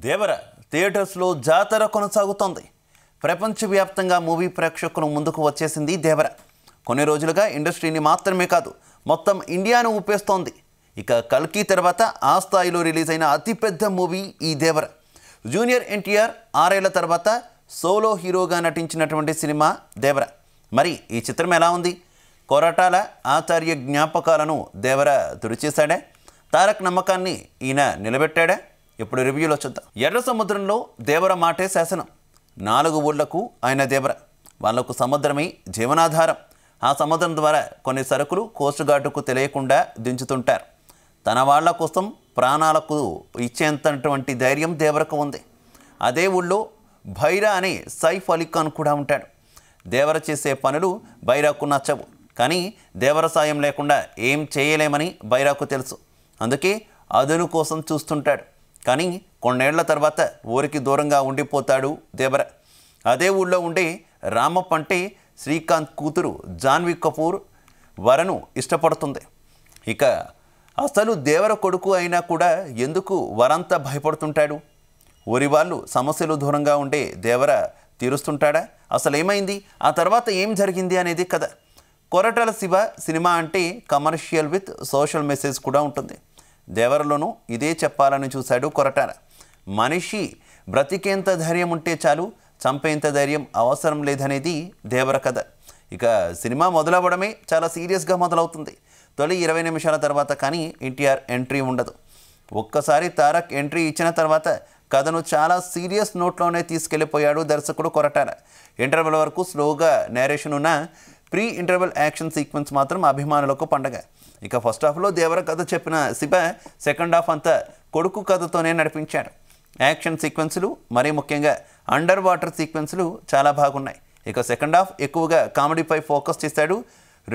దేవర థియేటర్స్లో జాతర కొనసాగుతోంది. ప్రపంచవ్యాప్తంగా మూవీ ప్రేక్షకుల ముందుకు వచ్చేసింది దేవర. కొన్ని రోజులుగా ఇండస్ట్రీని మాత్రమే కాదు మొత్తం ఇండియాను ఊపేస్తోంది. ఇక కల్కి తర్వాత ఆ స్థాయిలో రిలీజ్ అయిన అతిపెద్ద మూవీ ఈ దేవర. జూనియర్ ఎన్టీఆర్ 6 ఏళ్ల తర్వాత సోలో హీరోగా నటించినటువంటి సినిమా దేవర. మరి ఈ చిత్రం ఎలా ఉంది? కొరటాల ఆచార్య జ్ఞాపకాలను దేవర తుడిచేశాడా? తారక్ నమ్మకాన్ని ఈయన నిలబెట్టాడా? ఇప్పుడు రివ్యూలో చూద్దాం. ఎర్ర సముద్రంలో దేవర మాటే శాసనం. 4 ఊళ్ళకు ఆయన దేవర. వాళ్లకు సముద్రమే జీవనాధారం. ఆ సముద్రం ద్వారా కొన్ని సరుకులు కోస్ట్ గార్డుకు తెలియకుండా దించుతుంటారు. తన వాళ్ల కోసం ప్రాణాలకు ఇచ్చేంతటువంటి ధైర్యం దేవరకు ఉంది. అదే ఊళ్ళో భైరా అనే సైఫ్ అలీ ఖాన్ కూడా ఉంటాడు. దేవర చేసే పనులు బైరాకు నచ్చవు. కానీ దేవర సాయం లేకుండా ఏం చేయలేమని బైరాకు తెలుసు. అందుకే అదును కోసం చూస్తుంటాడు. కానీ కొన్నేళ్ల తర్వాత ఊరికి దూరంగా ఉండిపోతాడు దేవర. అదే ఊళ్ళో ఉండే రామప్ప అంటే శ్రీకాంత్ కూతురు జాన్వీ కపూర్ వరను ఇష్టపడుతుంది. ఇక అసలు దేవర కొడుకు అయినా కూడా ఎందుకు వరంతా భయపడుతుంటాడు? ఊరి వాళ్ళు సమస్యలు దూరంగా ఉండే దేవర తీరుస్తుంటాడా? అసలు ఏమైంది? ఆ తర్వాత ఏం జరిగింది అనేది కథ. కొరటాల శివ సినిమా అంటే కమర్షియల్ విత్ సోషల్ మెసేజ్ కూడా ఉంటుంది. దేవరలోనూ ఇదే చెప్పాలని చూశాడు కొరటాల. మనిషి బ్రతికేంత ధైర్యం ఉంటే చాలు, చంపేంత ధైర్యం అవసరం లేదనేది దేవర కథ. ఇక సినిమా మొదలవ్వడమే చాలా సీరియస్గా మొదలవుతుంది. తొలి 20 నిమిషాల తర్వాత కానీ ఎన్టీఆర్ ఎంట్రీ ఉండదు. ఒక్కసారి తారక్ ఎంట్రీ ఇచ్చిన తర్వాత కథను చాలా సీరియస్ నోట్లోనే తీసుకెళ్లిపోయాడు దర్శకుడు కొరటాల. ఇంటర్వెల్ వరకు స్లోగా నేరేషన్ ఉన్న ప్రీ ఇంటర్వెల్ యాక్షన్ సీక్వెన్స్ మాత్రం అభిమానులకు పండగ. ఇక ఫస్ట్ హాఫ్లో దేవర కథ చెప్పిన శివ సెకండ్ హాఫ్ అంతా కొడుకు కథతోనే నడిపించాడు. యాక్షన్ సీక్వెన్సులు మరీ ముఖ్యంగా అండర్ వాటర్ సీక్వెన్సులు చాలా బాగున్నాయి. ఇక సెకండ్ హాఫ్ ఎక్కువగా కామెడీపై ఫోకస్ చేశాడు.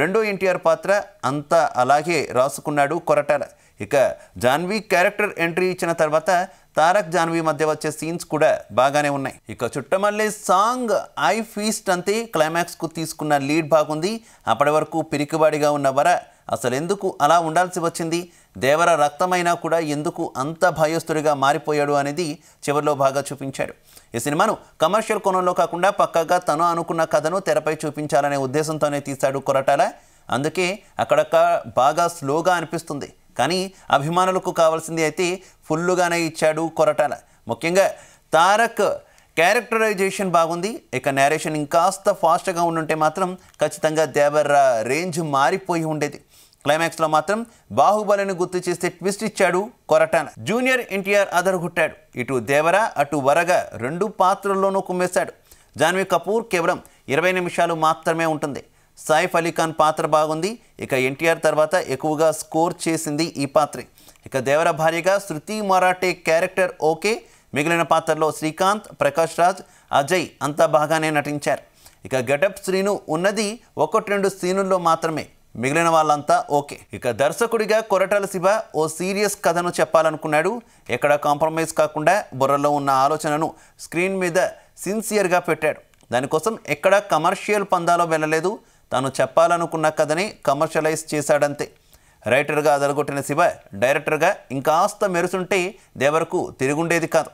రెండో ఎన్టీఆర్ పాత్ర అంతా అలాగే రాసుకున్నాడు కొరటాల. ఇక జాన్వీ క్యారెక్టర్ ఎంట్రీ ఇచ్చిన తర్వాత తారక్ జాన్వీ మధ్య వచ్చే సీన్స్ కూడా బాగానే ఉన్నాయి. ఇక చుట్టమల్లే సాంగ్ ఐ ఫీస్ట్ అంతే క్లైమాక్స్కు తీసుకున్న లీడ్ బాగుంది. అప్పటి వరకు పిరికివాడిగా ఉన్న వర అసలు ఎందుకు అలా ఉండాల్సి వచ్చింది? దేవర రక్తమైనా కూడా ఎందుకు అంత భయస్తుడిగా మారిపోయాడు అనేది చివరిలో బాగా చూపించాడు. ఈ సినిమాను కమర్షియల్ కోణంలో కాకుండా పక్కాగా తను అనుకున్న కథను తెరపై చూపించాలనే ఉద్దేశంతోనే తీశాడు కొరటాల. అందుకే అక్కడక్క బాగా స్లోగా అనిపిస్తుంది. కానీ అభిమానులకు కావాల్సింది అయితే ఫుల్లుగానే ఇచ్చాడు కొరటాల. ముఖ్యంగా తారక్ క్యారెక్టరైజేషన్ బాగుంది. ఇక నేరేషన్ ఇంకాస్త ఫాస్ట్గా ఉండుంటే మాత్రం ఖచ్చితంగా దేవర రేంజ్ మారిపోయి ఉండేది. క్లైమాక్స్లో మాత్రం బాహుబలిని గుర్తు చేస్తే ట్విస్ట్ ఇచ్చాడు కొరటాల. జూనియర్ ఎన్టీఆర్ అదరగొట్టాడు. ఇటు దేవర అటు వరగా 2 పాత్రల్లోనూ కుమ్మేశాడు. జాన్వీ కపూర్ కేవలం 20 నిమిషాలు మాత్రమే ఉంటుంది. సైఫ్ అలీ ఖాన్ పాత్ర బాగుంది. ఇక ఎన్టీఆర్ తర్వాత ఎక్కువగా స్కోర్ చేసింది ఈ పాత్రే. ఇక దేవర భార్యగా శృతి మరాఠే క్యారెక్టర్ ఓకే. మిగిలిన పాత్రలో శ్రీకాంత్, ప్రకాష్ రాజ్, అజయ్ అంతా బాగానే నటించారు. ఇక గెటప్ శ్రీను ఉన్నది 1-2 సీనుల్లో మాత్రమే. మిగిలిన వాళ్ళంతా ఓకే. ఇక దర్శకుడిగా కొరటాల శివ ఓ సీరియస్ కథను చెప్పాలనుకున్నాడు. ఎక్కడ కాంప్రమైజ్ కాకుండా బుర్రలో ఉన్న ఆలోచనను స్క్రీన్ మీద సిన్సియర్గా పెట్టాడు. దానికోసం ఎక్కడ కమర్షియల్ పందాలో వెళ్ళలేదు. తాను చెప్పాలనుకున్న కథని కమర్షియలైజ్ చేశాడంతే. రైటర్గా అదరగొట్టిన శివ డైరెక్టర్గా ఇంకాస్త మెరుసుంటే దేవరకు తిరుగుండేది కాదు.